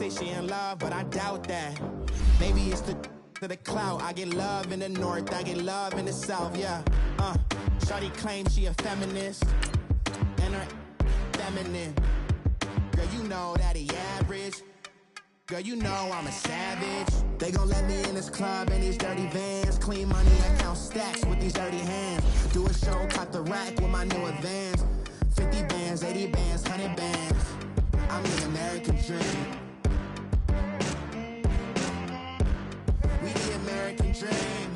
say she in love, but I doubt that. Maybe it's to the clout. I get love in the north, I get love in the south, yeah. Shawty claims she a feminist, and her feminine. Girl, you know that he average. Girl, you know I'm a savage. They gon' let me in this club in these dirty vans. Clean money, I count stacks with these dirty hands. Do a show, cut the rack with my new advance. 50 bands, 80 bands, 100 bands. I'm the American dream. We the American dream.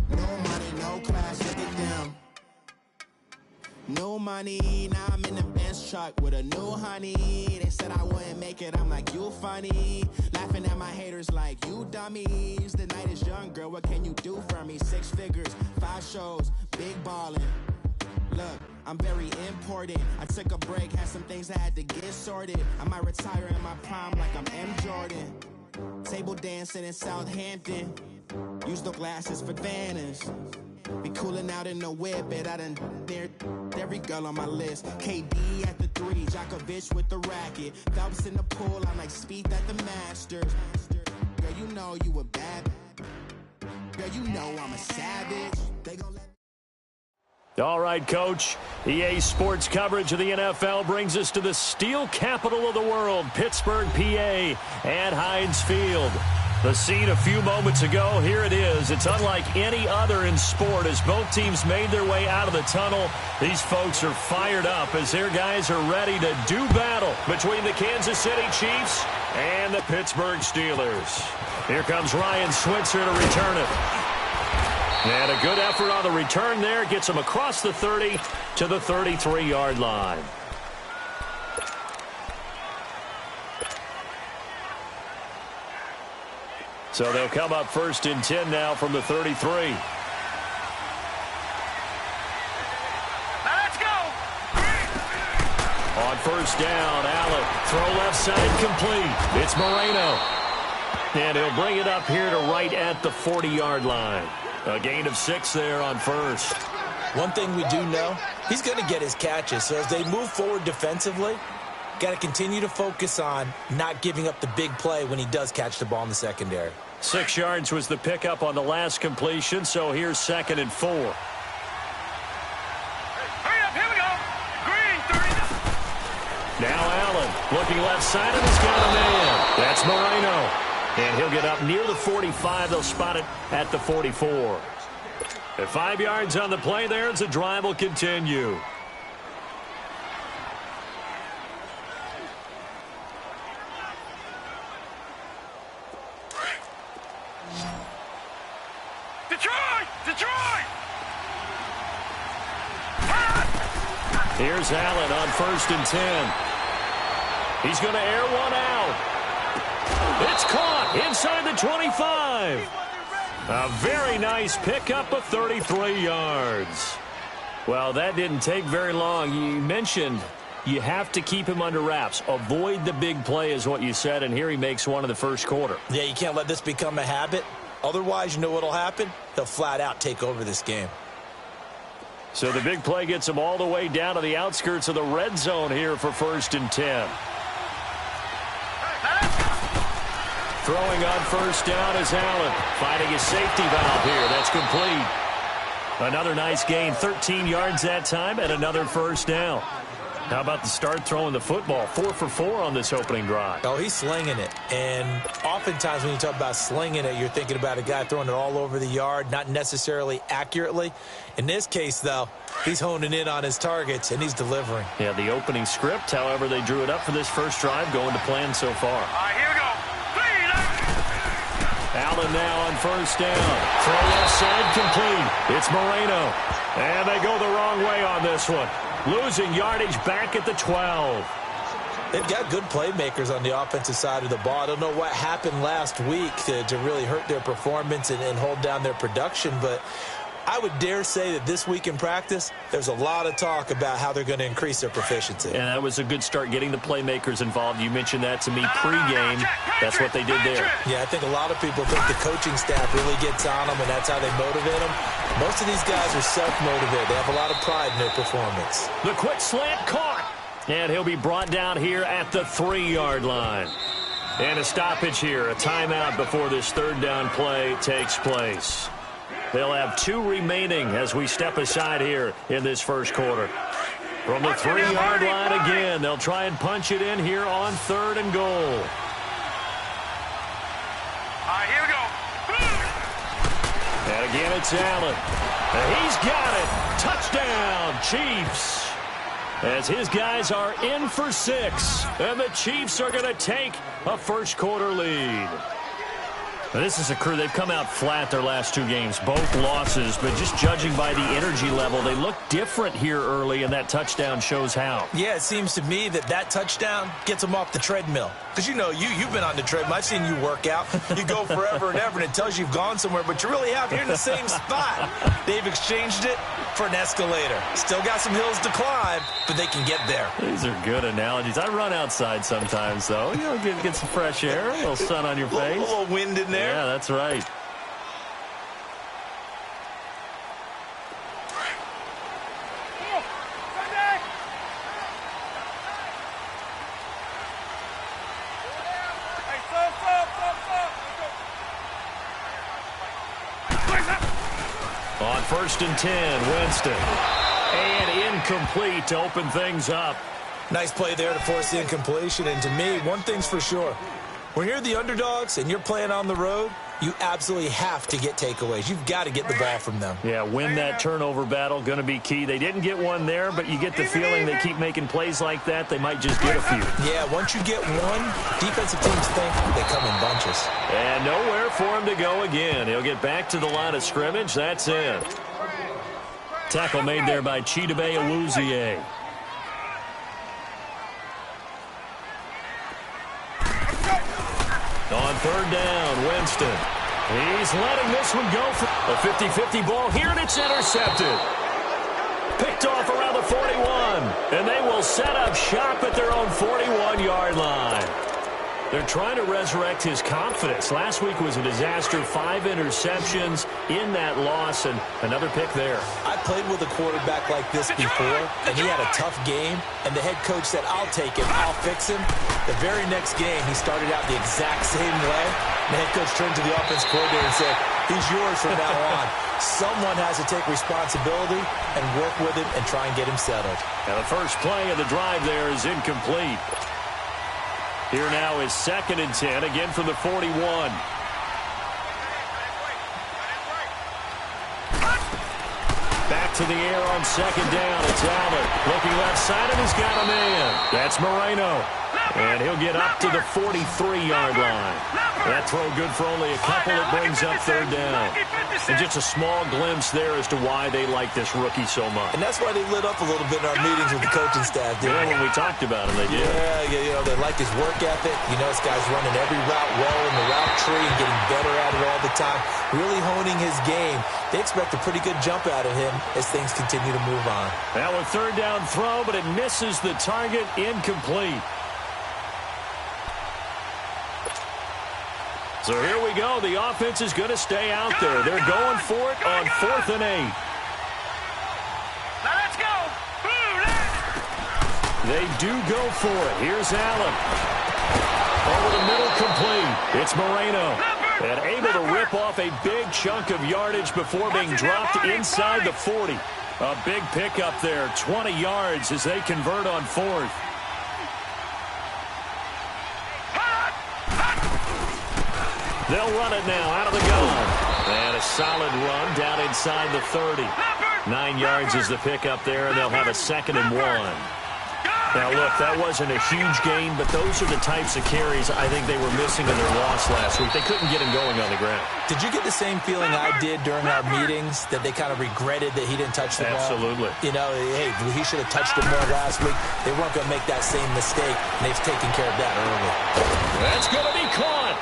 No money, no class, look at them. No money, now I'm in the Benz truck with a new honey. They said I wouldn't make it, I'm like, you funny. Laughing at my haters like, you dummies. The night is young, girl, what can you do for me? 6 figures, 5 shows, big ballin'. Look, I'm very important. I took a break, had some things I had to get sorted. I might retire in my prime like I'm M. Jordan. Table dancing in Southampton. Use the glasses for Vannas. Be coolin' out in the whip, but I done dared every girl on my list. KD at the 3, Djokovic with the racket. Phelps in the pool, I'm like Speed at the Masters. Girl, you know you a bad. Girl, you know I'm a savage. They gon' let. All right, Coach. EA Sports coverage of the NFL brings us to the steel capital of the world, Pittsburgh, PA, at Heinz Field. The scene a few moments ago, here it is. It's unlike any other in sport as both teams made their way out of the tunnel. These folks are fired up as their guys are ready to do battle between the Kansas City Chiefs and the Pittsburgh Steelers. Here comes Ryan Switzer to return it. And a good effort on the return there. Gets him across the 30 to the 33-yard line. So they'll come up 1st and 10 now from the 33. Now let's go. On 1st down, Allen. Throw left side complete. It's Moreno. And he'll bring it up here to right at the 40-yard line. A gain of 6 there on 1st. One thing we do know, he's going to get his catches. So as they move forward defensively, got to continue to focus on not giving up the big play when he does catch the ball in the secondary. 6 yards was the pickup on the last completion, so here's 2nd and 4. Hurry up, here we go. Green, 30. Now Allen looking left side, and he's got a man. That's Moreno. And he'll get up near the 45. They'll spot it at the 44. At 5 yards on the play there, as the drive will continue. Detroit! Detroit! Here's Allen on 1st and 10. He's going to air one out. It's caught inside the 25. A very nice pickup of 33 yards. Well, that didn't take very long. You mentioned you have to keep him under wraps. Avoid the big play is what you said, and here he makes one in the first quarter. Yeah, you can't let this become a habit. Otherwise, you know what will happen? He'll flat out take over this game. So the big play gets him all the way down to the outskirts of the red zone here for 1st and 10. Throwing on 1st down is Allen. Finding his safety valve here. That's complete. Another nice gain. 13 yards that time and another 1st down. How about the start throwing the football? 4 for 4 on this opening drive. Oh, he's slinging it. And oftentimes when you talk about slinging it, you're thinking about a guy throwing it all over the yard, not necessarily accurately. In this case, though, he's honing in on his targets, and he's delivering. Yeah, the opening script, however, they drew it up for this first drive, going to plan so far. All right, here we go. Allen now on 1st down. Throw left side complete. It's Moreno. And they go the wrong way on this one. Losing yardage back at the 12. They've got good playmakers on the offensive side of the ball. I don't know what happened last week to really hurt their performance and hold down their production, but I would dare say that this week in practice, there's a lot of talk about how they're going to increase their proficiency. And that was a good start getting the playmakers involved. You mentioned that to me pregame. That's what they did there. Yeah, I think a lot of people think the coaching staff really gets on them, and that's how they motivate them. Most of these guys are self-motivated. They have a lot of pride in their performance. The quick slant caught. And he'll be brought down here at the 3-yard line. And a stoppage here, a timeout before this third down play takes place. They'll have 2 remaining as we step aside here in this first quarter. From the 3-yard line again, they'll try and punch it in here on 3rd and goal. All right, here we go. And again, it's Allen. And he's got it. Touchdown, Chiefs. As his guys are in for 6. And the Chiefs are going to take a first quarter lead. Now, this is a crew, they've come out flat their last 2 games, both losses, but just judging by the energy level, they look different here early, and that touchdown shows how. Yeah, it seems to me that touchdown gets them off the treadmill. Because, you know, you've been on the treadmill. I've seen you work out. You go forever and ever, and it tells you you've gone somewhere, but you really have. You're in the same spot. They've exchanged it for an escalator. Still got some hills to climb, but they can get there. These are good analogies. I run outside sometimes, though. You know, get some fresh air, a little sun on your face. A little wind in there. Yeah, that's right. On 1st and 10, Winston. And incomplete to open things up. Nice play there to force the incompletion. And to me, one thing's for sure. When you're the underdogs and you're playing on the road, you absolutely have to get takeaways. You've got to get the ball from them. Yeah, win that turnover battle, going to be key. They didn't get one there, but you get the feeling they keep making plays like that, they might just get a few. Yeah, once you get one, defensive teams think they come in bunches. And nowhere for him to go again. He'll get back to the line of scrimmage. That's it. Tackle made there by Chidobe Awuzie. On 3rd down, Winston. He's letting this one go for a 50-50 ball here, and it's intercepted. Picked off around the 41, and they will set up shop at their own 41-yard line. They're trying to resurrect his confidence. Last week was a disaster, 5 interceptions in that loss, and another pick there. I played with a quarterback like this before, and he had a tough game, and the head coach said, I'll take him, I'll fix him. The very next game, he started out the exact same way. The head coach turned to the offense coordinator and said, he's yours from now on. Someone has to take responsibility and work with him and try and get him settled. And the first play of the drive there is incomplete. Here now is 2nd and 10, again from the 41. Back to the air on 2nd down. It's Allen looking left side, and he's got a man. That's Moreno. And he'll get up to the 43-yard line. That throw good for only a couple. It brings up 3rd down. And just a small glimpse there as to why they like this rookie so much. And that's why they lit up a little bit in our meetings with the coaching staff. Yeah, when we talked about him, they did. Yeah, you know, they like his work ethic. You know, this guy's running every route well in the route tree and getting better at it all the time. Really honing his game. They expect a pretty good jump out of him as things continue to move on. Now a 3rd down throw, but it misses the target, incomplete. So here we go. The offense is going to stay out there. They're going for it on 4th and 8. Now let's go. They do go for it. Here's Allen. Over the middle, complete. It's Moreno. And able to rip off a big chunk of yardage before being dropped inside the 40. A big pickup there. 20 yards as they convert on 4th. They'll run it now out of the gun. And a solid run down inside the 30. 9 yards is the pickup there, and they'll have a 2nd and 1. Now, look, that wasn't a huge gain, but those are the types of carries I think they were missing in their loss last week. They couldn't get him going on the ground. Did you get the same feeling I did during our meetings, that they kind of regretted that he didn't touch the ball? Absolutely. You know, hey, he should have touched it more last week. They weren't going to make that same mistake, and they've taken care of that early. That's going to be caught.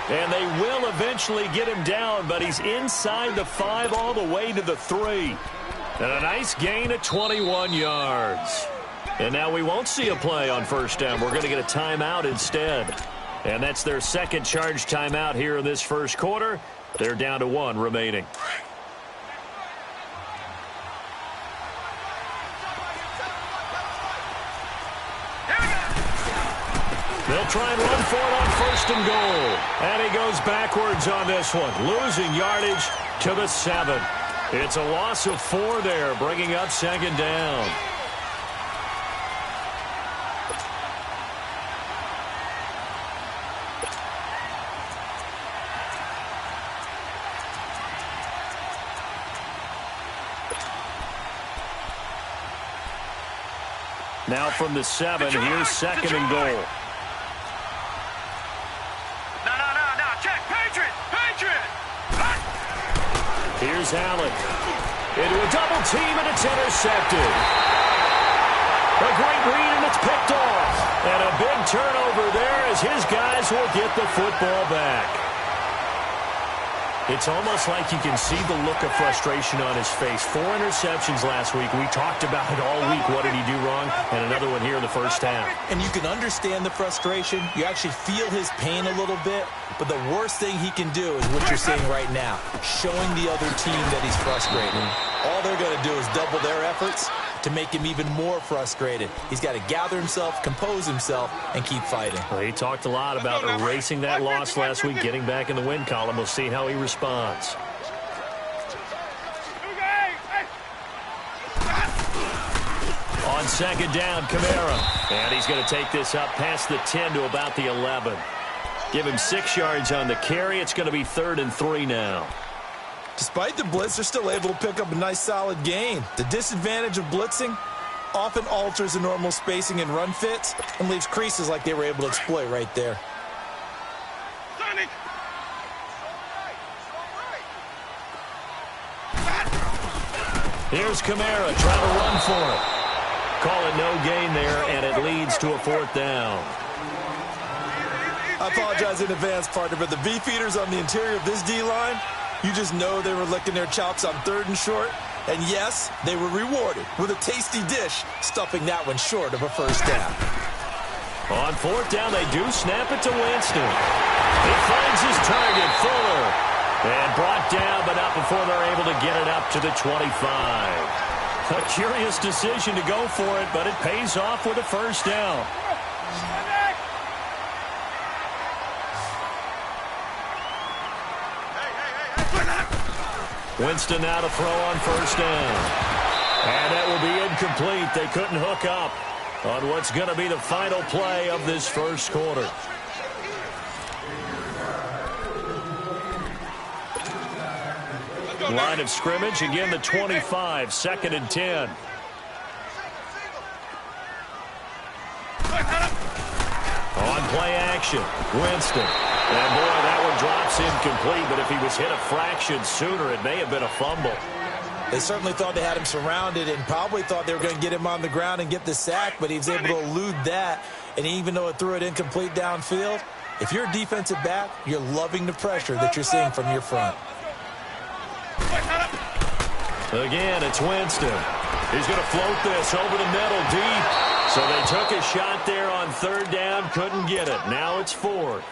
And they will eventually get him down, but he's inside the 5 all the way to the 3. And a nice gain of 21 yards. And now we won't see a play on 1st down. We're going to get a timeout instead. And that's their 2nd charge timeout here in this first quarter. They're down to 1 remaining. They'll try and run for it on 1st and goal. And he goes backwards on this one, losing yardage to the 7. It's a loss of 4 there, bringing up 2nd down. Now from the 7, here's 2nd and goal. No, check, Patriot! Here's Allen. Into a double team, and it's intercepted. A great read, and it's picked off. And a big turnover there as his guys will get the football back. It's almost like you can see the look of frustration on his face. 4 interceptions last week. We talked about it all week. What did he do wrong? And another one here in the first half. And you can understand the frustration. You actually feel his pain a little bit. But the worst thing he can do is what you're seeing right now, showing the other team that he's frustrated. All they're going to do is double their efforts to make him even more frustrated. He's got to gather himself, compose himself, and keep fighting. Well, he talked a lot about erasing that loss last week, getting back in the win column. We'll see how he responds. On 2nd down, Kamara. And he's going to take this up past the 10 to about the 11. Give him 6 yards on the carry. It's going to be 3rd and 3 now. Despite the blitz, they're still able to pick up a nice, solid gain. The disadvantage of blitzing often alters the normal spacing and run fits and leaves creases like they were able to exploit right there. Here's Kamara trying to run for it. Call it no gain there, and it leads to a 4th down. I apologize in advance, partner, but the beefeaters on the interior of this D-line, you just know they were licking their chops on 3rd and short. And yes, they were rewarded with a tasty dish, stuffing that one short of a 1st down. On 4th down, they do snap it to Winston. He finds his target, Fuller. And brought down, but not before they're able to get it up to the 25. A curious decision to go for it, but it pays off with a 1st down. Winston now to throw on 1st down. And that will be incomplete. They couldn't hook up on what's going to be the final play of this first quarter. Line of scrimmage, again the 25, 2nd and 10. On play action, Winston. And boy, that one drops incomplete, but if he was hit a fraction sooner, it may have been a fumble. They certainly thought they had him surrounded and probably thought they were going to get him on the ground and get the sack, but he was able to elude that. And even though it threw it incomplete downfield, if you're a defensive back, you're loving the pressure that you're seeing from your front. Again, it's Winston. He's going to float this over the middle deep. So they took a shot there on 3rd down, couldn't get it. Now it's 4th.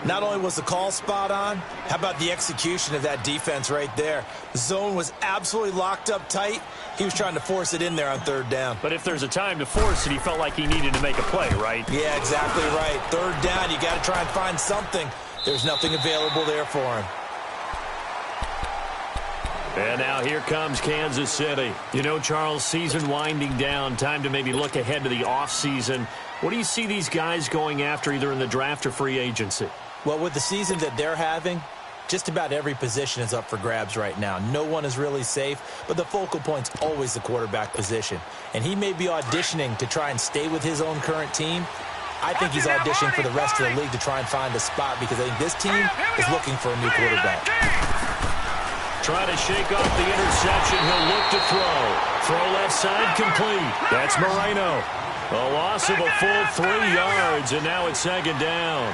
Not only was the call spot on, how about the execution of that defense right there? The zone was absolutely locked up tight. He was trying to force it in there on 3rd down. But if there's a time to force it, he felt like he needed to make a play, right? Yeah, exactly right. 3rd down, you got to try and find something. There's nothing available there for him. And now here comes Kansas City. You know, Charles, season winding down, time to maybe look ahead to the offseason. What do you see these guys going after either in the draft or free agency? Well, with the season that they're having, just about every position is up for grabs right now. No one is really safe, but the focal point's always the quarterback position. And he may be auditioning to try and stay with his own current team. I think he's auditioning for the rest of the league to try and find a spot because I think this team is looking for a new quarterback. Trying to shake off the interception. He'll look to throw. Throw left side complete. That's Moreno. A loss of a full 3 yards, and now it's 2nd down.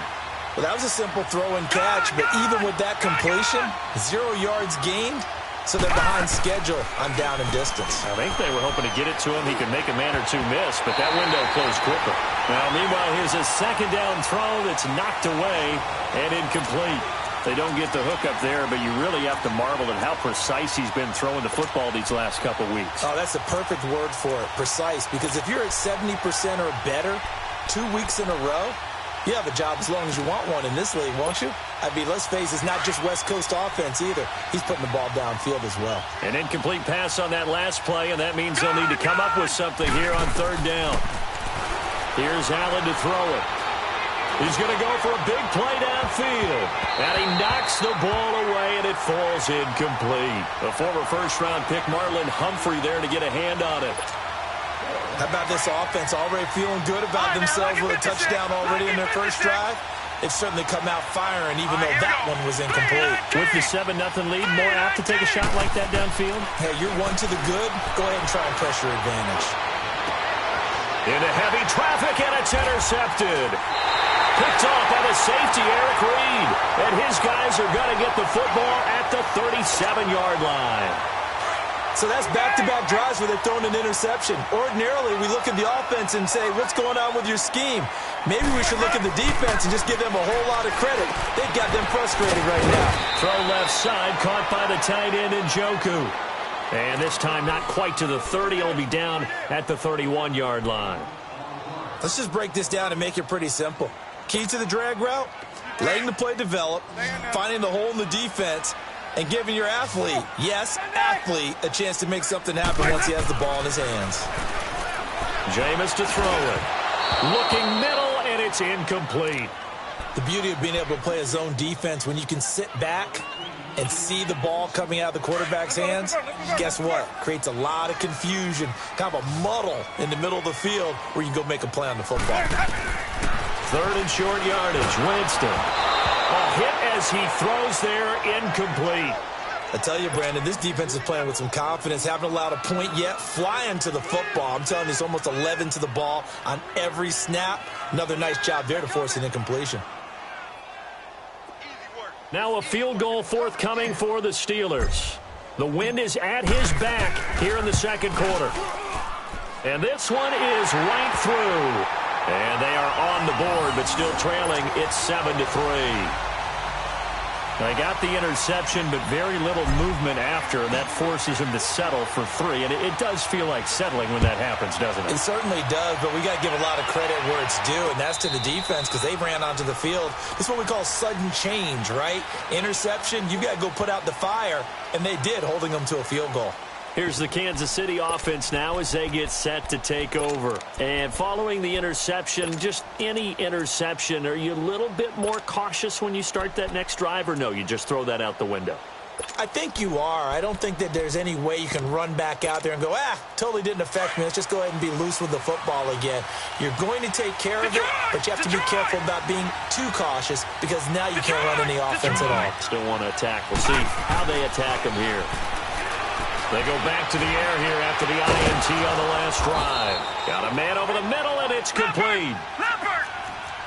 Well, that was a simple throw and catch, but even with that completion, 0 yards gained, so they're behind schedule on down and distance. I think they were hoping to get it to him. He could make a man or two miss, but that window closed quicker. Now, meanwhile, here's a 2nd down throw that's knocked away and incomplete. They don't get the hook up there, but you really have to marvel at how precise he's been throwing the football these last couple weeks. Oh, that's the perfect word for it, precise, because if you're at 70% or better 2 weeks in a row, You have a job as long as you want one in this league, won't you? I mean, let's face it, it's not just West Coast offense either. He's putting the ball downfield as well. An incomplete pass on that last play, and that means they'll need to come up with something here on third down. Here's Allen to throw it. He's going to go for a big play downfield. And he knocks the ball away, and it falls incomplete. The former first-round pick, Marlon Humphrey, there to get a hand on it. How about this offense already feeling good about themselves with a touchdown already in their first drive? They've certainly come out firing, even though that one was incomplete. With the 7-0 lead, more apt to take a shot like that downfield? Hey, you're one to the good. Go ahead and try and press your advantage. Into heavy traffic, and it's intercepted. Picked off by the safety, Eric Reed. And his guys are going to get the football at the 37-yard line. So that's back-to-back drives where they've thrown an interception. Ordinarily, we look at the offense and say, what's going on with your scheme? Maybe we should look at the defense and just give them a whole lot of credit. They've got them frustrated right now. Throw left side, caught by the tight end Njoku. And this time not quite to the 30. It'll be down at the 31-yard line. Let's just break this down and make it pretty simple. Key to the drag route, letting the play develop, finding the hole in the defense, and giving your athlete, yes, athlete, a chance to make something happen once he has the ball in his hands. Jameis to throw it. Looking middle, and it's incomplete. The beauty of being able to play a zone defense when you can sit back and see the ball coming out of the quarterback's hands, guess what? Creates a lot of confusion, kind of a muddle in the middle of the field where you can go make a play on the football. Third and short yardage, Winston. A hit as he throws there, incomplete. I tell you, Brandon, this defense is playing with some confidence. Haven't allowed a point yet. Flying to the football. I'm telling you, it's almost 11 to the ball on every snap. Another nice job there to force an incompletion. Now a field goal forthcoming for the Steelers. The wind is at his back here in the second quarter. And this one is right through. And they are on the board, but still trailing. It's 7-3. They got the interception, but very little movement after, and that forces him to settle for 3. And it does feel like settling when that happens, doesn't it? It certainly does, but we got to give a lot of credit where it's due, and that's to the defense because they ran onto the field. It's what we call sudden change, right? Interception, you got to go put out the fire, and they did, holding them to a field goal. Here's the Kansas City offense now as they get set to take over. And following the interception, just any interception, are you a little bit more cautious when you start that next drive, or no, you just throw that out the window? I think you are. I don't think that there's any way you can run back out there and go, totally didn't affect me. Let's just go ahead and be loose with the football again. You're going to take care of it, but you have to be careful about being too cautious because now you can't run any offense at all. Still want to attack. We'll see how they attack them here. They go back to the air here after the INT on the last drive. Got a man over the middle, and it's complete.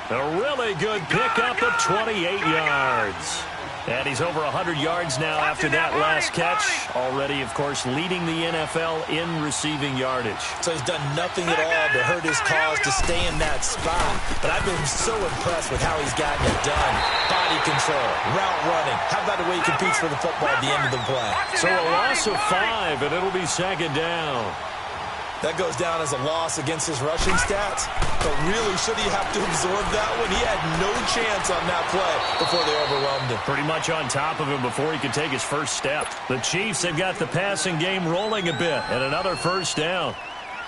A really good pickup of 28 yards. And he's over 100 yards now after that last catch. Already, of course, leading the NFL in receiving yardage. So he's done nothing at all to hurt his cause to stay in that spot. But I've been so impressed with how he's gotten it done. Body control, route running. How about the way he competes for the football at the end of the play? So a loss of 5, and it'll be second down. That goes down as a loss against his rushing stats. But really, should he have to absorb that one? He had no chance on that play before they overwhelmed him. Pretty much on top of him before he could take his first step. The Chiefs have got the passing game rolling a bit, and another first down.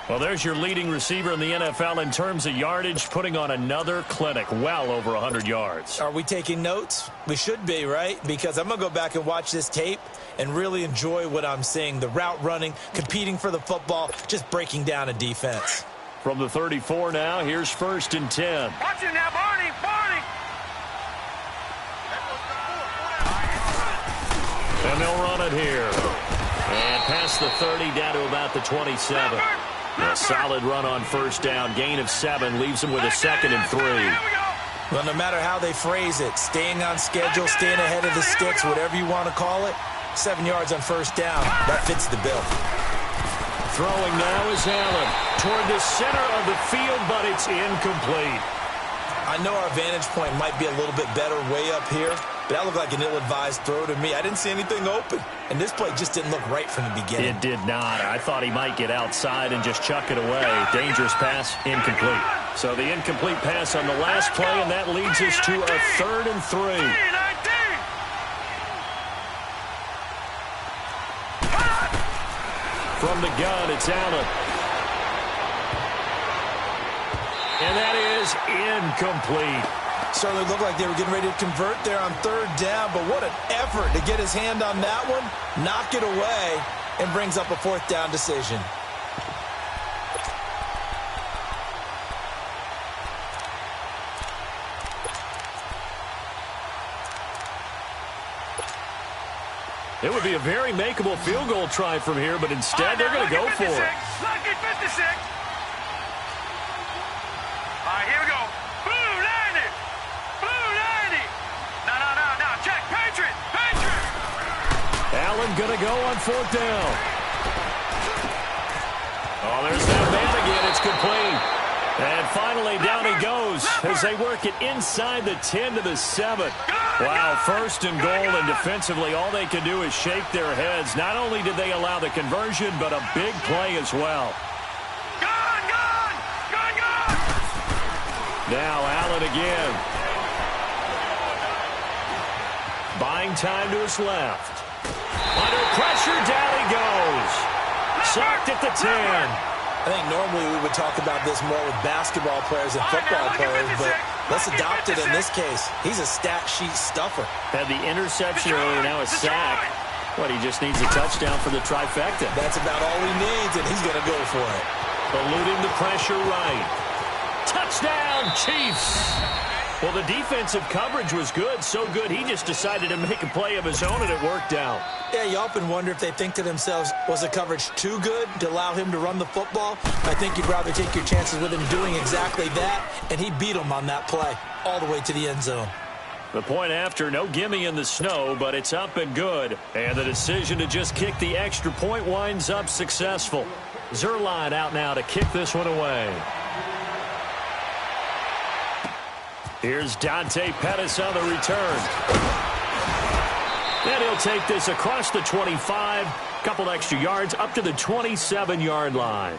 Well, there's your leading receiver in the NFL in terms of yardage, putting on another clinic, well over 100 yards. Are we taking notes? We should be, right? Because I'm going to go back and watch this tape and really enjoy what I'm seeing. The route running, competing for the football, just breaking down a defense. From the 34 now, here's 1st and 10. Watch it now, Barney, Barney. And they'll run it here. And past the 30 down to about the 27. A solid run on first down. Gain of 7 leaves them with a 2nd and 3. Well, no matter how they phrase it, staying on schedule, staying ahead of the sticks, whatever you want to call it, 7 yards on first down. That fits the bill. Throwing now is Allen toward the center of the field, but it's incomplete. I know our vantage point might be a little bit better way up here, But that looked like an ill-advised throw to me. I didn't see anything open. And this play just didn't look right from the beginning. It did not. I thought he might get outside and just chuck it away. Dangerous pass, incomplete. So the incomplete pass on the last play, and that leads us to a 3rd and 3. From the gun, it's Allen. And that is incomplete. Certainly looked like they were getting ready to convert there on 3rd down, but what an effort to get his hand on that one, knock it away, and brings up a 4th down decision. It would be a very makeable field goal try from here, but instead they're going to go for it. Lucky 56. All right, here we go. Blue 90. Blue 90. No. Check. Patriot. Allen going to go on 4th down. Oh, there's that man again. It's complete. And finally, down he goes as they work it inside the 10 to the 7. Wow, 1st and goal, and defensively, all they can do is shake their heads. Not only did they allow the conversion, but a big play as well. Gone. Now Allen again. Buying time to his left. Under pressure, down he goes. Sacked at the 10. I think normally we would talk about this more with basketball players and football players, but let's adopt it in this case. He's a stat sheet stuffer. Had the interception earlier, now a sack. What, he just needs a touchdown for the trifecta. That's about all he needs, and he's going to go for it. Eluding the pressure right. Touchdown, Chiefs! Well, the defensive coverage was good, so good he just decided to make a play of his own, and it worked out. Yeah, you often wonder if they think to themselves, was the coverage too good to allow him to run the football? I think you'd rather take your chances with him doing exactly that, and he beat him on that play all the way to the end zone. The point after, no gimme in the snow, but it's up and good. And the decision to just kick the extra point winds up successful. Zerline out now to kick this one away. Here's Dante Pettis on the return. And he'll take this across the 25. Couple extra yards up to the 27-yard line.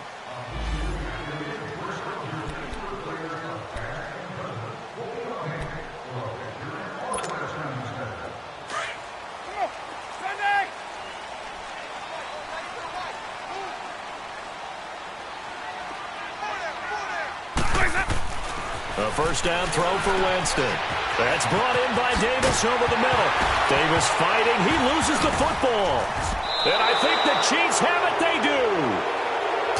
A first down throw for Winston. That's brought in by Davis over the middle. Davis fighting. He loses the football. And I think the Chiefs have it. They do.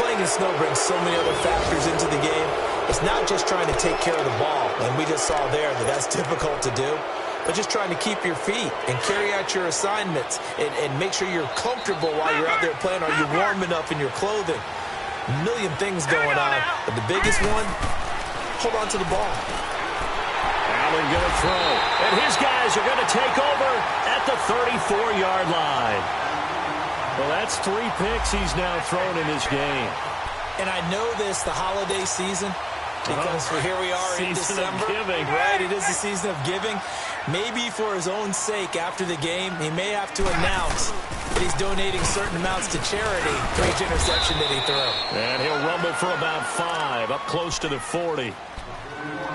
Playing in snow brings so many other factors into the game. It's not just trying to take care of the ball, and we just saw there that that's difficult to do, but just trying to keep your feet and carry out your assignments and make sure you're comfortable while you're out there playing. Are you warm enough in your clothing? A million things going on, but the biggest one, hold on to the ball. Allen going to throw, and his guys are going to take over at the 34-yard line. Well, that's 3 picks he's now thrown in this game. And I know this, the holiday season, because here we are in December. Of giving. Right, it is the season of giving. Maybe for his own sake after the game, he may have to announce that he's donating certain amounts to charity for each interception that he threw. And he'll rumble for about 5, up close to the 40.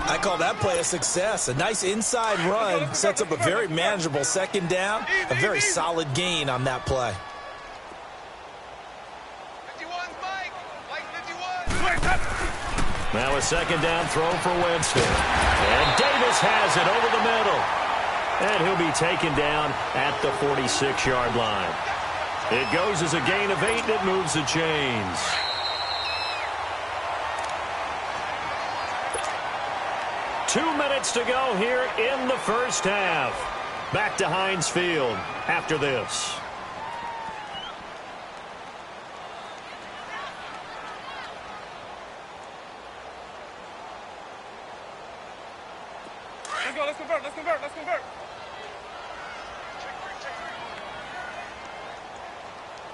I call that play a success. A nice inside run sets up a very manageable second down, a very solid gain on that play. Now a second down throw for Winston. And Davis has it over the middle. And he'll be taken down at the 46-yard line. It goes as a gain of 8, and it moves the chains. Two minutes to go here in the first half. Back to Heinz Field after this. Let's convert.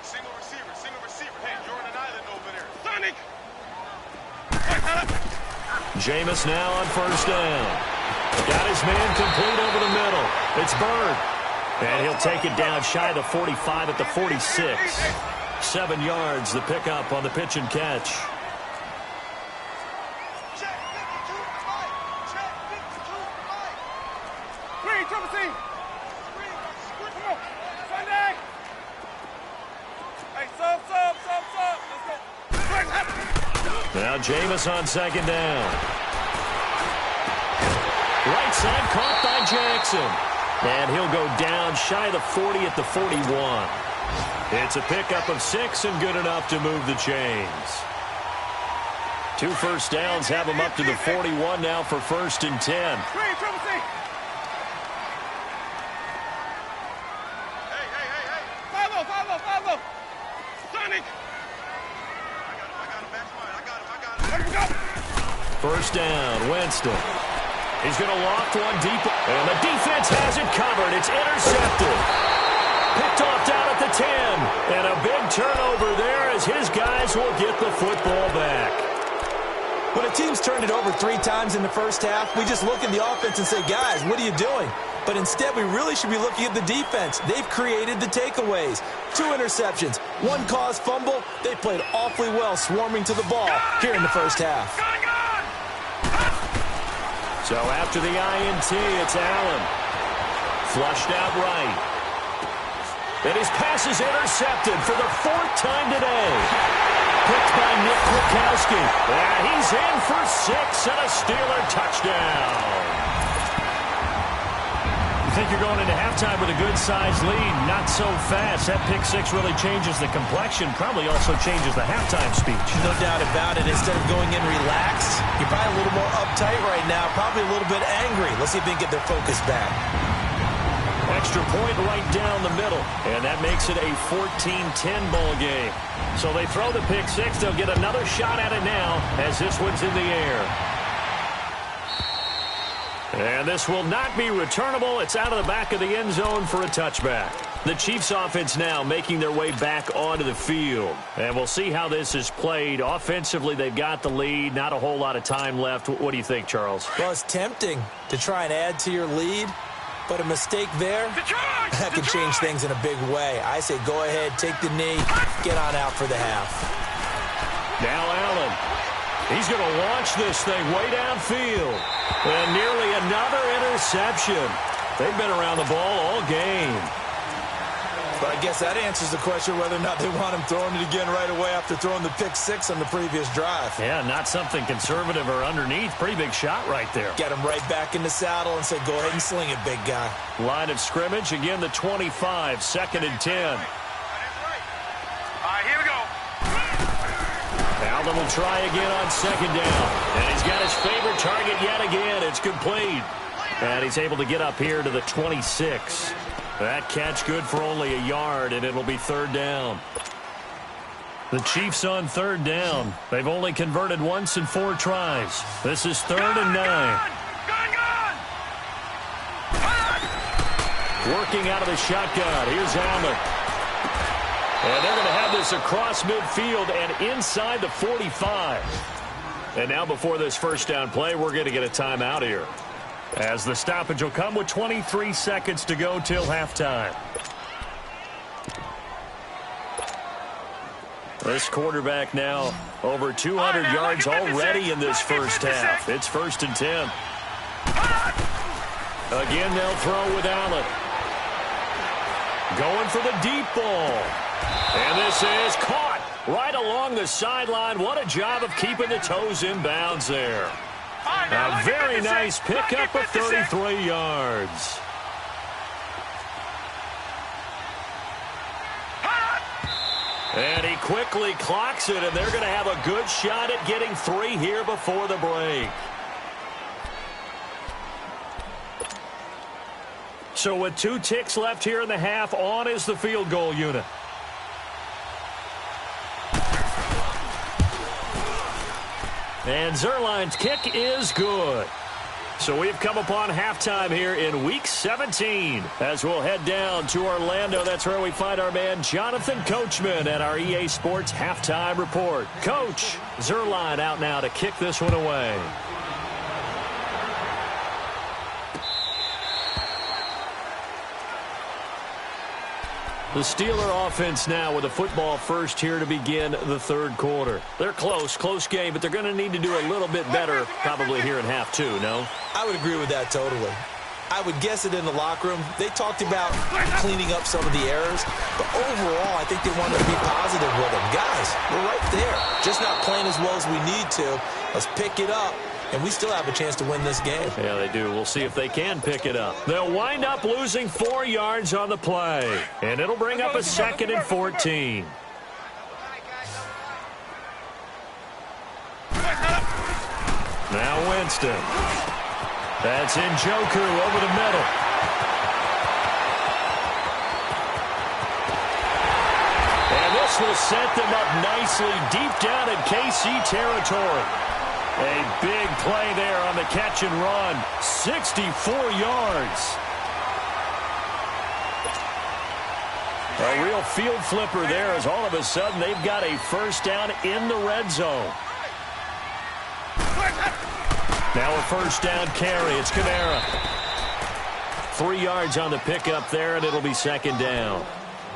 Single receiver. Hey, you're on an island over there. Sonic! Jameis now on first down. Got his man complete over the middle. It's Bird. And he'll take it down shy of the 45 at the 46. 7 yards, the pickup on the pitch and catch. Now Jameis on second down. Right side caught by Jackson. And he'll go down shy of the 40 at the 41. It's a pickup of 6 and good enough to move the chains. 2 first downs have him up to the 41 now for 1st and 10. First down, Winston. He's going to loft one deep, and the defense has it covered. It's intercepted. Picked off down at the 10, and a big turnover there as his guys will get the football back. When a team's turned it over 3 times in the first half, we just look at the offense and say, guys, what are you doing? But instead, we really should be looking at the defense. They've created the takeaways. 2 interceptions, 1 caused fumble. They played awfully well swarming to the ball here in the first half. So after the INT, it's Allen. Flushed out right. And his pass is intercepted for the 4th time today. Picked by Nick Kwiatkowski. And he's in for 6 and a Steeler touchdown. You think you're going into halftime with a good-sized lead. Not so fast. That pick 6 really changes the complexion. Probably also changes the halftime speech. No doubt about it. Instead of going in relaxed, you're probably a little more uptight right now. Probably a little bit angry. Let's see if they can get their focus back. Extra point right down the middle. And that makes it a 14-10 ball game. So they throw the pick 6. They'll get another shot at it now as this one's in the air. And this will not be returnable. It's out of the back of the end zone for a touchback. The Chiefs offense now making their way back onto the field. And we'll see how this is played. Offensively, they've got the lead. Not a whole lot of time left. What do you think, Charles? Well, it's tempting to try and add to your lead. But a mistake there, that could change things in a big way. I say go ahead, take the knee, get on out for the half. Now Allen. He's going to launch this thing way downfield. And nearly another interception. They've been around the ball all game. But I guess that answers the question whether or not they want him throwing it again right away after throwing the pick 6 on the previous drive. Yeah, not something conservative or underneath. Pretty big shot right there. Get him right back in the saddle and say, go ahead and sling it, big guy. Line of scrimmage, again the 25, 2nd and 10. All right, here we go. Allen will try again on 2nd down. And he's got his favorite target yet again. It's complete. And he's able to get up here to the 26. That catch good for only a yard, and it'll be 3rd down. The Chiefs on 3rd down. They've only converted once in 4 tries. This is 3rd and 9. Working out of the shotgun. Here's Allen. And they're going to have this across midfield and inside the 45. And now before this first down play, we're going to get a timeout here, as the stoppage will come with 23 seconds to go till halftime. This quarterback now over 200 yards already in this first half. It's 1st and 10. Again, they'll throw with Allen. Going for the deep ball. And this is caught right along the sideline. What a job of keeping the toes in bounds there. A very nice pickup of 33 yards. And he quickly clocks it, and they're going to have a good shot at getting 3 here before the break. So with 2 ticks left here in the half, on is the field goal unit. And Zuerlein's kick is good. So we've come upon halftime here in Week 17. As we'll head down to Orlando, that's where we find our man Jonathan Coachman at our EA Sports Halftime Report. Coach, Zuerlein out now to kick this one away. The Steeler offense now with a football first here to begin the third quarter. They're close game, but they're going to need to do a little bit better probably here in half two, no? I would agree with that totally. I would guess it in the locker room. They talked about cleaning up some of the errors, but overall, I think they wanted to be positive with them. Guys, we're right there. Just not playing as well as we need to. Let's pick it up, and we still have a chance to win this game. Yeah, they do. We'll see if they can pick it up. They'll wind up losing 4 yards on the play, and it'll bring up a 2nd and 14. Now Winston. That's Njoku over the middle. And this will set them up nicely deep down in KC territory. A big play there on the catch and run. 64 yards. A real field flipper there as all of a sudden they've got a first down in the red zone. Now a first down carry. It's Kamara. 3 yards on the pickup there, and it'll be 2nd down.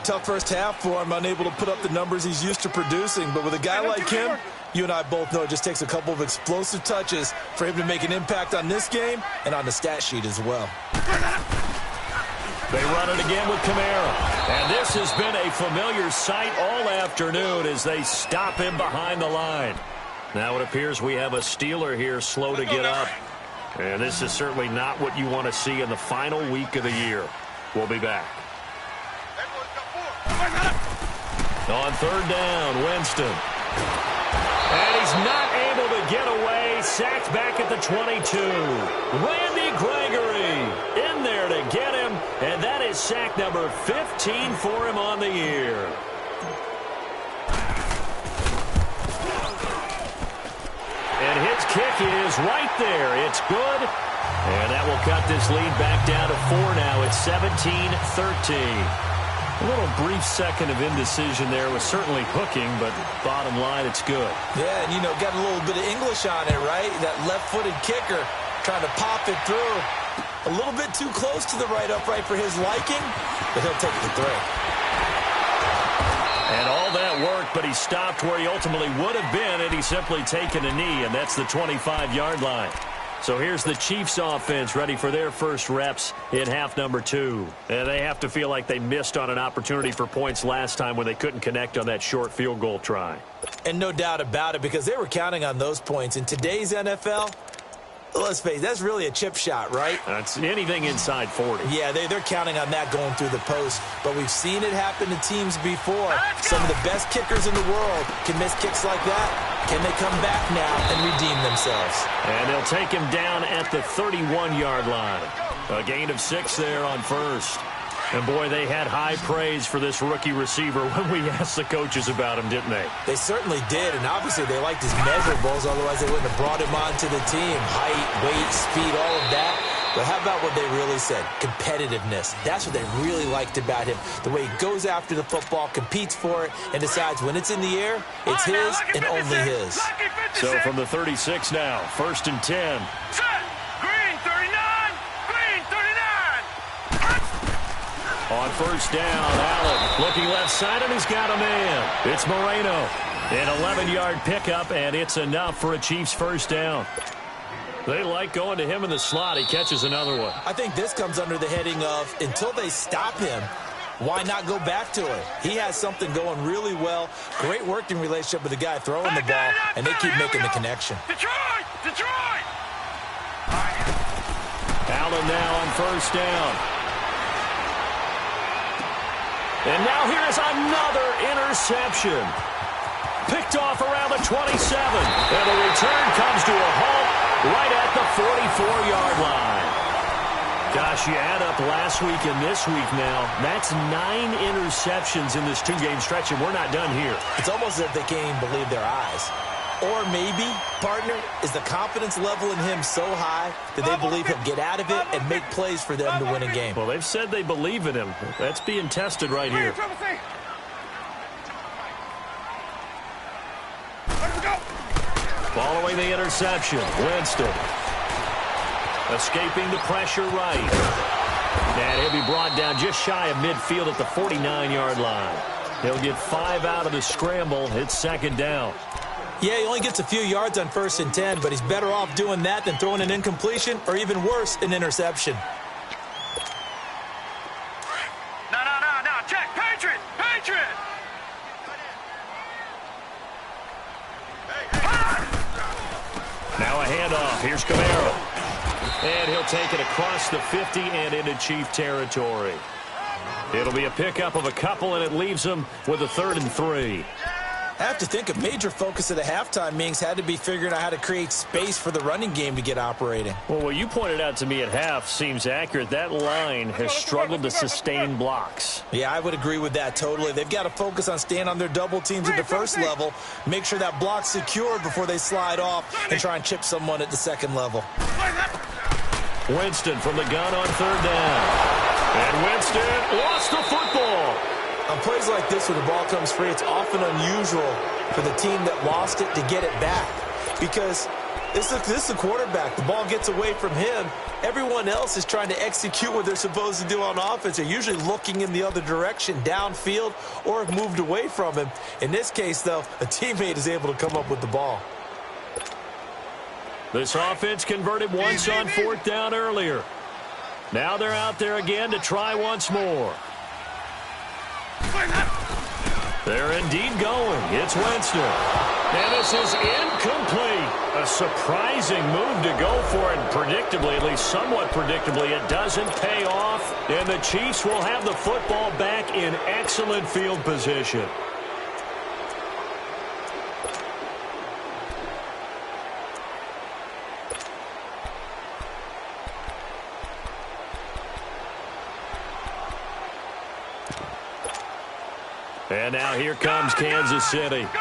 Tough first half for him, unable to put up the numbers he's used to producing. But with a guy like him, you and I both know it just takes a couple of explosive touches for him to make an impact on this game and on the stat sheet as well. They run it again with Kamara. And this has been a familiar sight all afternoon as they stop him behind the line. Now it appears we have a Steeler here slow to get up. And this is certainly not what you want to see in the final week of the year. We'll be back. On 3rd down, Winston. And he's not able to get away. Sacked back at the 22. Randy Gregory in there to get him. And that is sack number 15 for him on the year. And his kick is right there. It's good. And that will cut this lead back down to 4 now. It's 17-13. A little brief second of indecision there was certainly hooking, but bottom line, it's good. Yeah, and, got a little bit of English on it, right? That left-footed kicker trying to pop it through. A little bit too close to the right upright for his liking, but he'll take the 3. And all that worked, but he stopped where he ultimately would have been had he simply taken a knee, and that's the 25-yard line. So here's the Chiefs offense ready for their first reps in half number 2. And they have to feel like they missed on an opportunity for points last time when they couldn't connect on that short field goal try. And no doubt about it, because they were counting on those points. In today's NFL, let's face it, that's really a chip shot, right? That's anything inside 40. Yeah, they're counting on that going through the post. But we've seen it happen to teams before. Some of the best kickers in the world can miss kicks like that. Can they come back now and redeem themselves? And they'll take him down at the 31-yard line. A gain of 6 there on first. And, boy, they had high praise for this rookie receiver when we asked the coaches about him, didn't they? They certainly did, and obviously they liked his measurables, otherwise they wouldn't have brought him onto the team. Height, weight, speed, all of that. But how about what they really said? Competitiveness. That's what they really liked about him. The way he goes after the football, competes for it, and decides when it's in the air, it's his and only his. So from the 36 now, 1st and 10. Green 39, green 39. On first down, Allen looking left side, and he's got a man. It's Moreno. An 11-yard pickup, and it's enough for a Chiefs first down. They like going to him in the slot. He catches another one. I think this comes under the heading of until they stop him, why not go back to it? He has something going really well. Great working relationship with the guy throwing the ball, and they keep making the connection. Detroit! Detroit! Allen now on first down. And now here's another interception. Picked off around the 27. And the return comes to a halt right at the 44-yard line. Gosh, you add up last week and this week now. That's 9 interceptions in this 2-game stretch, and we're not done here. It's almost as if they can't even believe their eyes. Or maybe, partner, is the confidence level in him so high that they believe he'll get out of it and make plays for them to win a game. Well, they've said they believe in him. That's being tested right here. Following the interception, Winston. Escaping the pressure right. And he'll be brought down just shy of midfield at the 49-yard line. He'll get 5 out of the scramble. It's second down. Yeah, he only gets a few yards on 1st and 10, but he's better off doing that than throwing an incompletion or even worse, an interception. No. Check. Patriot. Now a handoff. Here's Camaro. And he'll take it across the 50 and into Chief territory. It'll be a pickup of a couple, and it leaves them with a 3rd and 3. I have to think a major focus of the halftime meetings had to be figuring out how to create space for the running game to get operating. Well, what you pointed out to me at half seems accurate. That line has struggled to sustain blocks. Yeah, I would agree with that totally. They've got to focus on staying on their double teams at the first level, make sure that block's secured before they slide off, and try and chip someone at the second level. Winston from the gun on 3rd down. And Winston lost the football. On plays like this, when the ball comes free, it's often unusual for the team that lost it to get it back. Because this is the quarterback. The ball gets away from him. Everyone else is trying to execute what they're supposed to do on offense. They're usually looking in the other direction, downfield, or have moved away from him. In this case, though, a teammate is able to come up with the ball. This offense converted once on 4th down earlier. Now they're out there again to try once more. They're indeed going. It's Winston. And this is incomplete. A surprising move to go for it. Predictably, at least somewhat predictably, it doesn't pay off. And the Chiefs will have the football back in excellent field position. And now here comes Kansas City. Gone!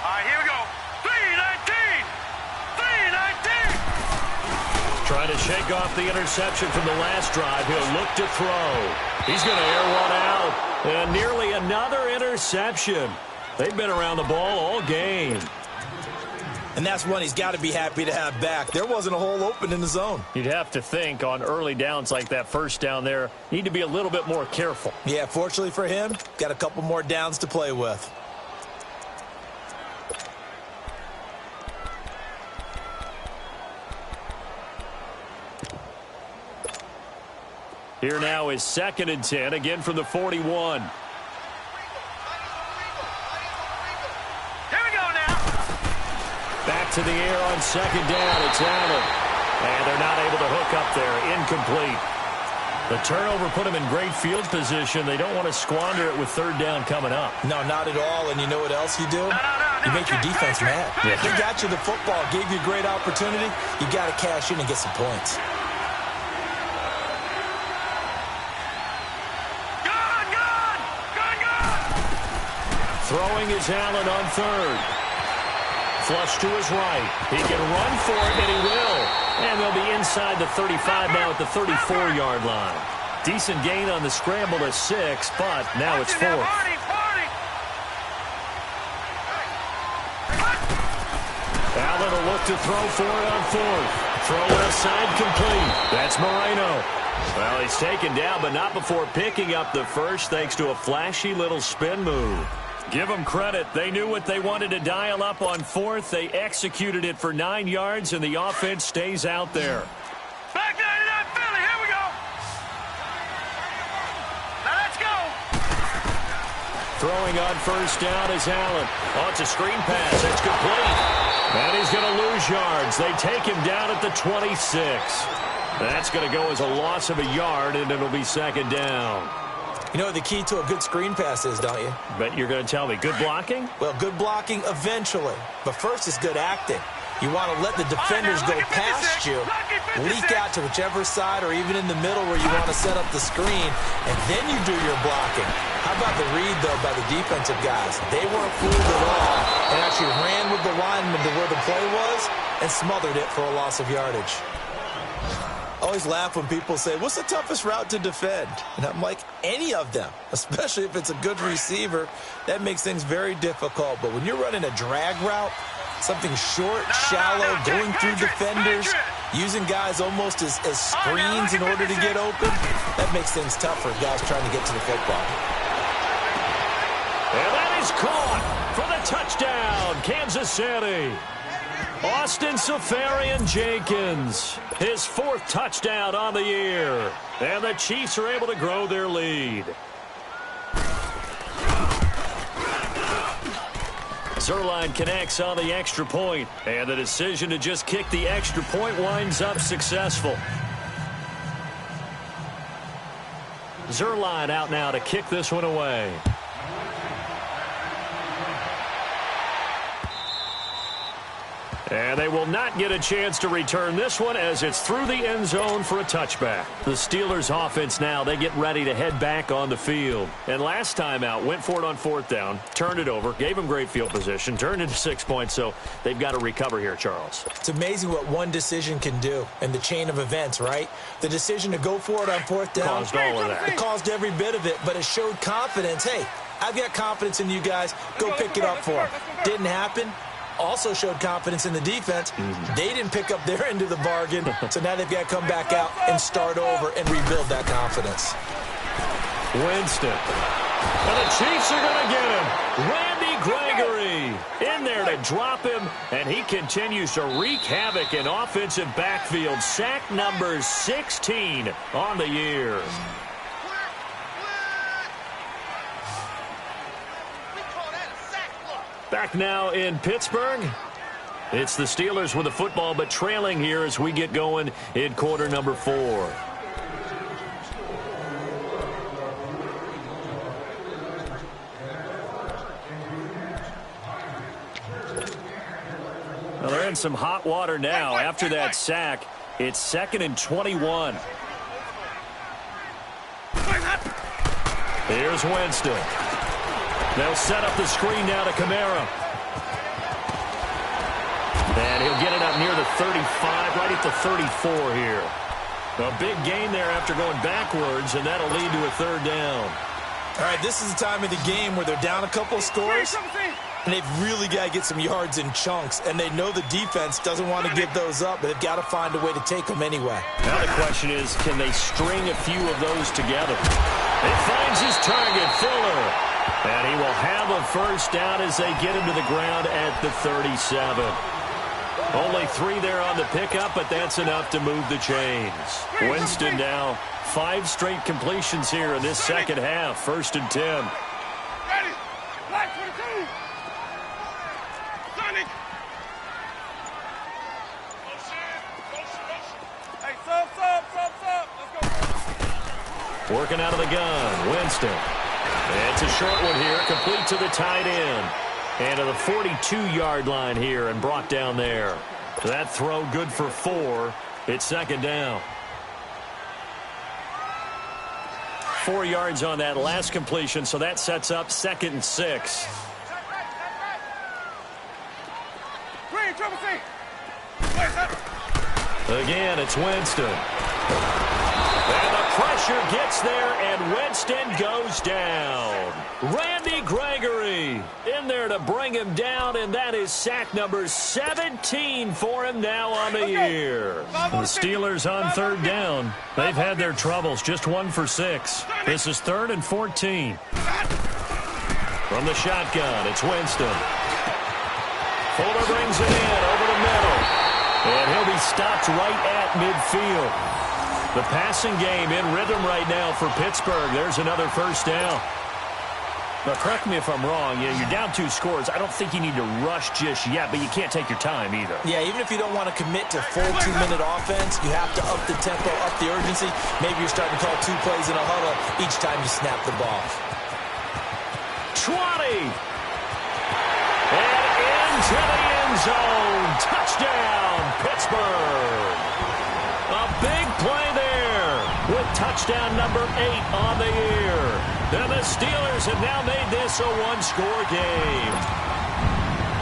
All right, here we go. 3-19. Trying to shake off the interception from the last drive. He'll look to throw. He's going to air one out. And nearly another interception. They've been around the ball all game. And that's one he's got to be happy to have back. There wasn't a hole open in the zone. You'd have to think on early downs like that first down there, need to be a little bit more careful. Yeah, fortunately for him, got a couple more downs to play with. Here now is 2nd and 10, again from the 41. Back to the air on 2nd down. It's Allen. And they're not able to hook up there. Incomplete. The turnover put them in great field position. They don't want to squander it with 3rd down coming up. No, not at all. And you know what else you do? You make your defense mad. Yeah. They got you the football, gave you a great opportunity. You got to cash in and get some points. Throwing is Allen on 3rd. Flush to his right. He can run for it, and he will. And they'll be inside the 35 now at the 34-yard line. Decent gain on the scramble to 6, but now it's 4th. Allen will look to throw for it on 4th. Throw left side complete. That's Moreno. Well, he's taken down, but not before picking up the first thanks to a flashy little spin move. Give them credit. They knew what they wanted to dial up on 4th. They executed it for 9 yards, and the offense stays out there. Back 99 Philly. Here we go. Now let's go. Throwing on 1st down is Allen. Oh, it's a screen pass. It's complete. And he's going to lose yards. They take him down at the 26. That's going to go as a loss of a yard, and it'll be 2nd down. You know what the key to a good screen pass is, don't you? But you're going to tell me, good blocking? Well, good blocking eventually. But first is good acting. You want to let the defenders go past you, leak out to whichever side or even in the middle where you want to set up the screen, and then you do your blocking. How about the read, though, by the defensive guys? They weren't fooled at all and actually ran with the lineman to where the play was and smothered it for a loss of yardage. I always laugh when people say, what's the toughest route to defend? And I'm like, any of them, especially if it's a good receiver. That makes things very difficult. But when you're running a drag route, Something short, shallow, going through defenders, using guys almost as screens in order to get open. That makes things tough for guys trying to get to the football. And that is caught for the touchdown, Kansas City. Austin Seferian-Jenkins, his 4th touchdown on the year. And the Chiefs are able to grow their lead. Zerline connects on the extra point, and the decision to just kick the extra point winds up successful. Zerline out now to kick this one away. And they will not get a chance to return this one as it's through the end zone for a touchback. The Steelers offense now, they get ready to head back on the field. And last time out, went for it on 4th down, turned it over, gave them great field position, turned it to 6 points, so they've got to recover here, Charles. It's amazing what one decision can do in the chain of events, right? The decision to go for it on 4th down. Caused all of that. It caused every bit of it, but it showed confidence. Hey, I've got confidence in you guys. Go pick it up for them. Didn't happen. Also showed confidence in the defense. They didn't pick up their end of the bargain, so now they've got to come back out and start over and rebuild that confidence. Winston. And the Chiefs are going to get him. Randy Gregory in there to drop him, and he continues to wreak havoc in offensive backfield. Sack number 16 on the year. Back now in Pittsburgh. It's the Steelers with the football, but trailing here as we get going in quarter number 4. Well, they're in some hot water now. After that sack, it's 2nd and 21. Here's Winston. They'll set up the screen now to Kamara. And he'll get it up near the 35, right at the 34 here. A big gain there after going backwards, and that'll lead to a 3rd down. All right, this is the time of the game where they're down a couple of scores, and they've really got to get some yards in chunks, and they know the defense doesn't want to give those up, but they've got to find a way to take them anyway. Now the question is, can they string a few of those together? It finds his target, Fuller. And he will have a 1st down as they get him to the ground at the 37. Only 3 there on the pickup, but that's enough to move the chains. Winston now 5 straight completions here in this second half. 1st and 10. Ready. Black 22. Sonic. Hey, sub. Let's go. Working out of the gun. Winston. It's a short one here, complete to the tight end. And to the 42-yard line here and brought down there. That throw good for 4. It's 2nd down. 4 yards on that last completion, so that sets up 2nd and 6. Again, it's Winston. And the pressure gets there, and Winston goes down. Randy Gregory in there to bring him down, and that is sack number 17 for him now on the year. The Steelers on 3rd down. They've had their troubles, just 1 for 6. This is 3rd and 14. From the shotgun, it's Winston. Fuller brings it in over the middle, and he'll be stopped right at midfield. The passing game in rhythm right now for Pittsburgh. There's another 1st down. Now, correct me if I'm wrong. You're down 2 scores. I don't think you need to rush just yet, but you can't take your time either. Yeah, even if you don't want to commit to full 2-minute offense, you have to up the tempo, up the urgency. Maybe you're starting to call 2 plays in a huddle each time you snap the ball. 20. And into the end zone. Touchdown, Pittsburgh. A big play there with touchdown number 8 on the year. And the Steelers have now made this a 1-score game.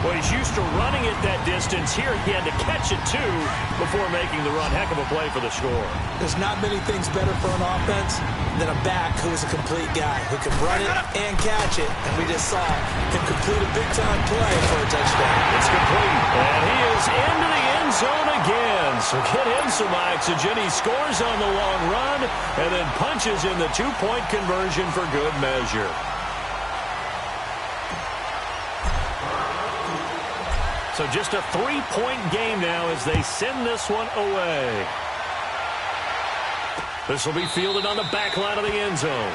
Well, he's used to running it that distance. Here he had to catch it, too, before making the run. Heck of a play for the score. There's not many things better for an offense than a back who is a complete guy who can run it and catch it. And we just saw him complete a big-time play for a touchdown. It's complete. And he is into the end zone again. So get him some oxygen. He scores on the long run and then punches in the two-point conversion for good measure. So just a three-point game now as they send this one away. This will be fielded on the back line of the end zone.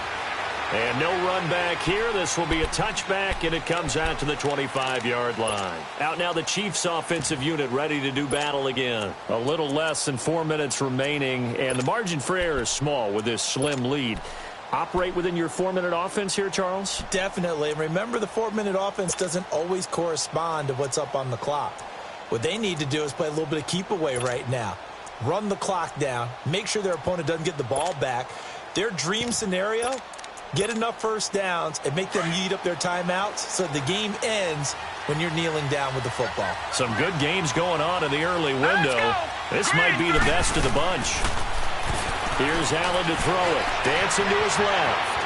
And no run back here. This will be a touchback, and it comes out to the 25-yard line. Out now the Chiefs' offensive unit ready to do battle again. A little less than 4 minutes remaining, and the margin for error is small with this slim lead. Operate within your 4-minute offense here, Charles? Definitely. And remember, the 4-minute offense doesn't always correspond to what's up on the clock. What they need to do is play a little bit of keep away right now. Run the clock down. Make sure their opponent doesn't get the ball back. Their dream scenario, get enough first downs and make them eat up their timeouts so the game ends when you're kneeling down with the football. Some good games going on in the early window. This might be the best of the bunch. Here's Allen to throw it. Dancing to his left.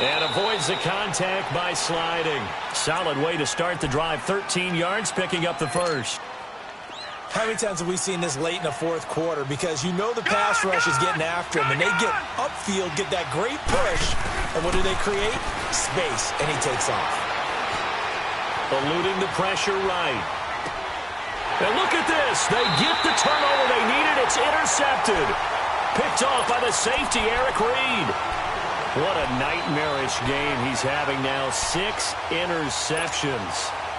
And avoids the contact by sliding. Solid way to start the drive. 13 yards, picking up the first. How many times have we seen this late in the fourth quarter? Because you know the pass rush is getting after him, and they get upfield, get that great push, and what do they create? Space, and he takes off. Eluding the pressure right. And look at this. They get the turnover they needed. It's intercepted. Picked off by the safety, Eric Reed. What a nightmarish game he's having now. 6 interceptions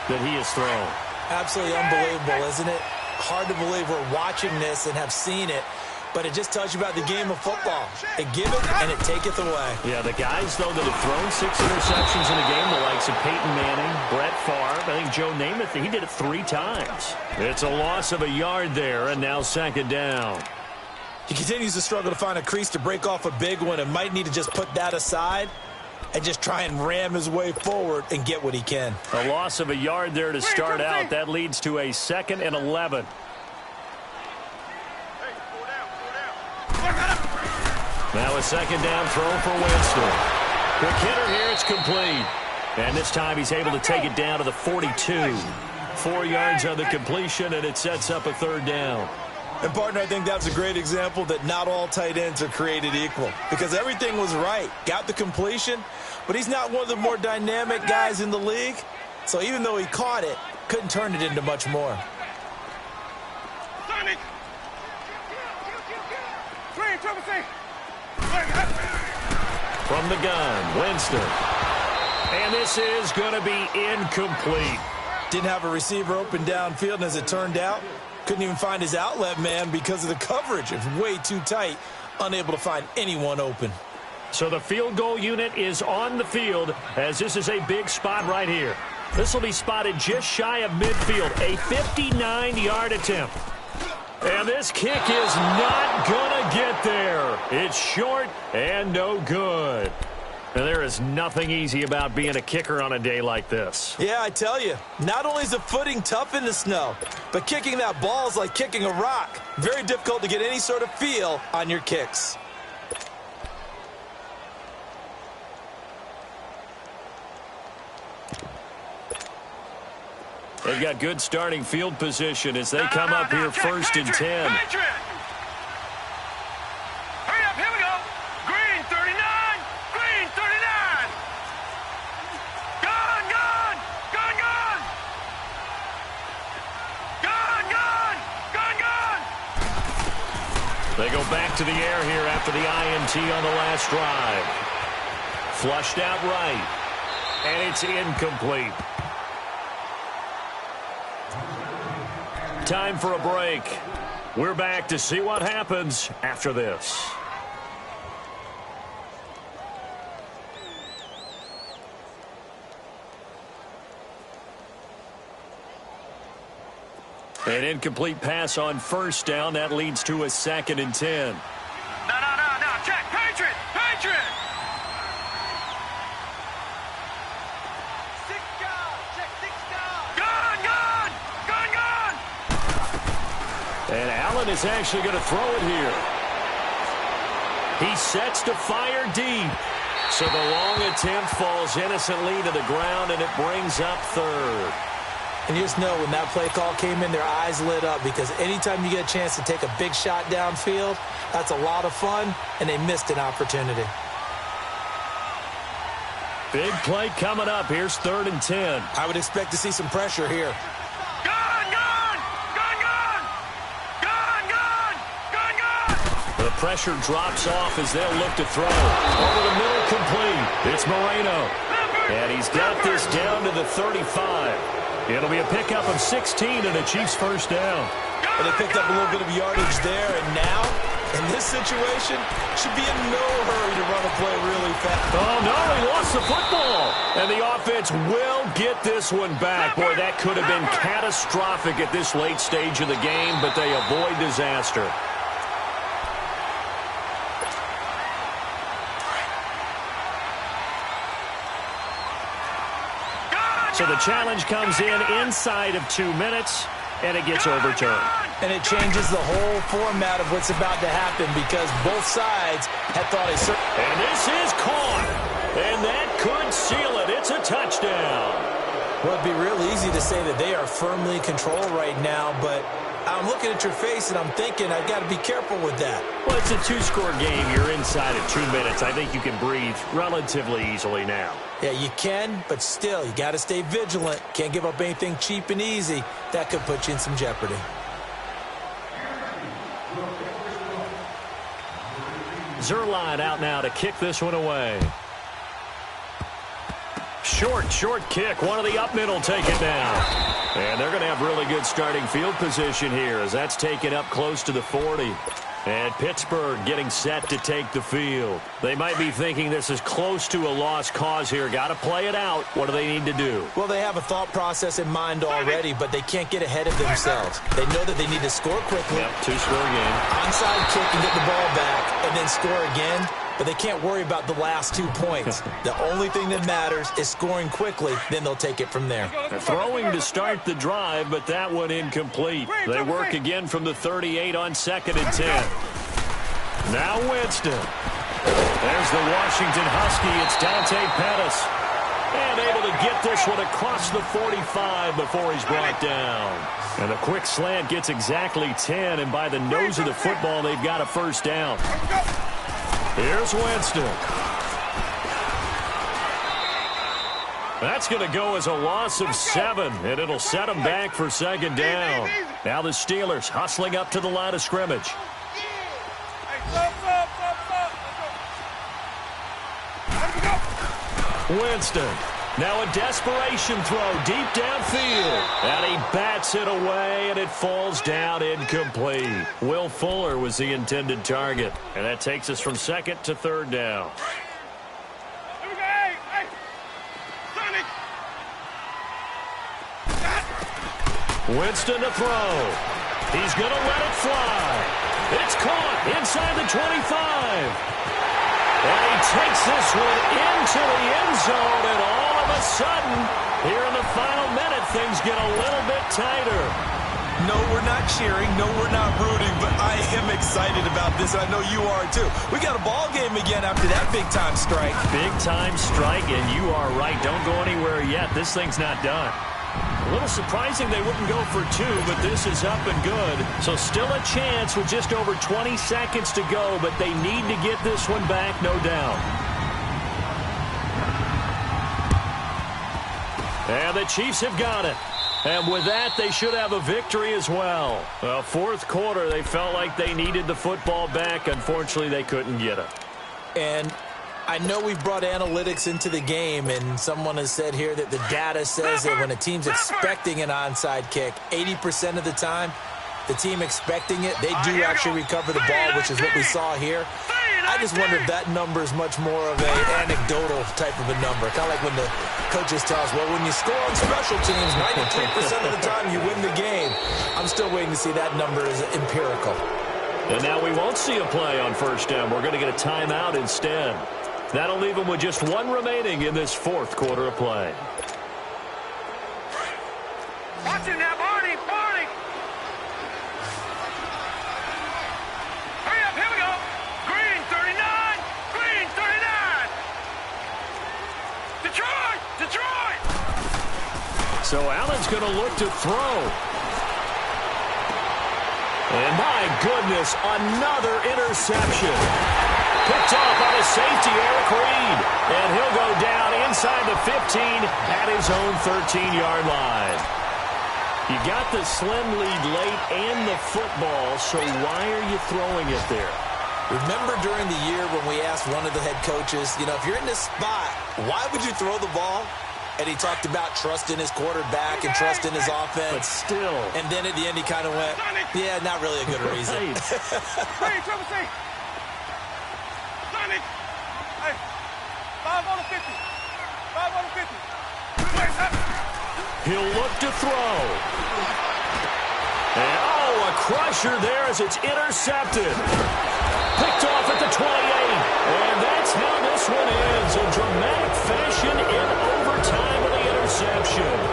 that he has thrown. Absolutely unbelievable, isn't it? Hard to believe we're watching this and have seen it, but it just tells you about the game of football. It giveth and it taketh away. Yeah, the guys, though, that have thrown 6 interceptions in a game, the likes of Peyton Manning, Brett Favre, I think Joe Namath, he did it 3 times. It's a loss of a yard there, and now second down. He continues to struggle to find a crease to break off a big one and might need to just put that aside and just try and ram his way forward and get what he can. A loss of a yard there to start out. That leads to a 2nd and 11. Now a second down throw for Winston. Quick hitter here, it's complete. And this time he's able to take it down to the 42. 4 yards on the completion, and it sets up a third down. And, partner, I think that's a great example that not all tight ends are created equal. Because everything was right. Got the completion, but he's not one of the more dynamic guys in the league. So even though he caught it, couldn't turn it into much more. From the gun, Winston. And this is going to be incomplete. Didn't have a receiver open downfield, and as it turned out, couldn't even find his outlet man because of the coverage. It was way too tight, unable to find anyone open. So the field goal unit is on the field as this is a big spot right here. This will be spotted just shy of midfield, a 59-yard attempt. And this kick is not going to get there. It's short and no good. And there is nothing easy about being a kicker on a day like this. Yeah, I tell you, not only is the footing tough in the snow, but kicking that ball is like kicking a rock. Very difficult to get any sort of feel on your kicks. They've got good starting field position as they come up here first and 10. They go back to the air here after the INT on the last drive. Flushed out right. And it's incomplete. Time for a break. We're back to see what happens after this. An incomplete pass on first down. That leads to a 2nd and 10. No. Check. Patriot. Check 6 down. And Allen is actually going to throw it here. He sets to fire deep. So the long attempt falls innocently to the ground, and it brings up third. And you just know when that play call came in, their eyes lit up, because anytime you get a chance to take a big shot downfield, that's a lot of fun, and they missed an opportunity. Big play coming up. Here's 3rd and 10. I would expect to see some pressure here. The pressure drops off as they'll look to throw. Over the middle, complete. It's Moreno. And he's got this down to the 35. It'll be a pickup of 16 and a Chiefs first down. And they picked up a little bit of yardage there, and now, in this situation, should be in no hurry to run a play really fast. Oh, no, he lost the football. And the offense will get this one back. Boy, that could have been catastrophic at this late stage of the game, but they avoid disaster. So the challenge comes in inside of 2 minutes, and it gets overturned. And it changes the whole format of what's about to happen, because both sides had thought a certain... And this is caught, and that could seal it. It's a touchdown. Well, it'd be real easy to say that they are firmly in control right now, but I'm looking at your face and I'm thinking I've got to be careful with that. Well, it's a 2-score game. You're inside of 2 minutes. I think you can breathe relatively easily now. Yeah, you can, but still, you got to stay vigilant. Can't give up anything cheap and easy. That could put you in some jeopardy. Zerline out now to kick this one away. Short kick. One of the up middle take it down. And they're going to have really good starting field position here as that's taken up close to the 40. And Pittsburgh getting set to take the field. They might be thinking this is close to a lost cause here. Got to play it out. What do they need to do? Well, they have a thought process in mind already, but they can't get ahead of themselves. They know that they need to score quickly. Yep, 2-score game. Onside kick and get the ball back, and then score again. But they can't worry about the last 2 points. The only thing that matters is scoring quickly. Then they'll take it from there. Throwing to start the drive, but that one incomplete. They work again from the 38 on 2nd and 10. Now Winston. There's the Washington Husky. It's Dante Pettis. And able to get this one across the 45 before he's brought down. And the quick slant gets exactly 10. And by the nose of the football, they've got a first down. Here's Winston. That's going to go as a loss of 7, and it'll set them back for 2nd down. Now the Steelers hustling up to the line of scrimmage. Winston. Now a desperation throw deep downfield. And he bats it away, and it falls down incomplete. Will Fuller was the intended target. And that takes us from 2nd to 3rd down. Winston to throw. He's going to let it fly. It's caught inside the 25. And he takes this one into the end zone, and all of a sudden, here in the final minute, things get a little bit tighter. No, we're not cheering. No, we're not rooting, but I am excited about this. I know you are, too. We got a ball game again after that big-time strike. Big-time strike, and you are right. Don't go anywhere yet. This thing's not done. A little surprising they wouldn't go for 2, but this is up and good. So still a chance with just over 20 seconds to go, but they need to get this one back, no doubt. And the Chiefs have got it. And with that, they should have a victory as well. Well, 4th quarter, they felt like they needed the football back. Unfortunately, they couldn't get it. And I know we brought analytics into the game, and someone has said here that the data says that when a team's expecting an onside kick, 80% of the time, the team expecting it, they do actually recover the ball, which is what we saw here. I just wonder if that number is much more of an anecdotal type of a number. Kind of like when the coaches tell us, well, when you score on special teams, 93% of the time you win the game. I'm still waiting to see that number is empirical. And now we won't see a play on 1st down. We're going to get a timeout instead. That'll leave them with just 1 remaining in this 4th quarter of play. Watch him now, Barney! So Allen's going to look to throw. And my goodness, another interception. Picked off on a safety, Eric Reed. And he'll go down inside the 15 at his own 13-yard line. You got the slim lead late and the football, so why are you throwing it there? Remember during the year when we asked one of the head coaches, if you're in this spot, why would you throw the ball? And he talked about trusting his quarterback and trusting his offense. But still. And then at the end he kind of went, yeah, not really a good reason. Hey, Trevor, say. Sonic. Hey, 5 on the 50. 5 on the 50. He'll look to throw. And, a crusher there as it's intercepted. Picked off at the 28. And that's how this one ends. In dramatic fashion in overtime with the interception.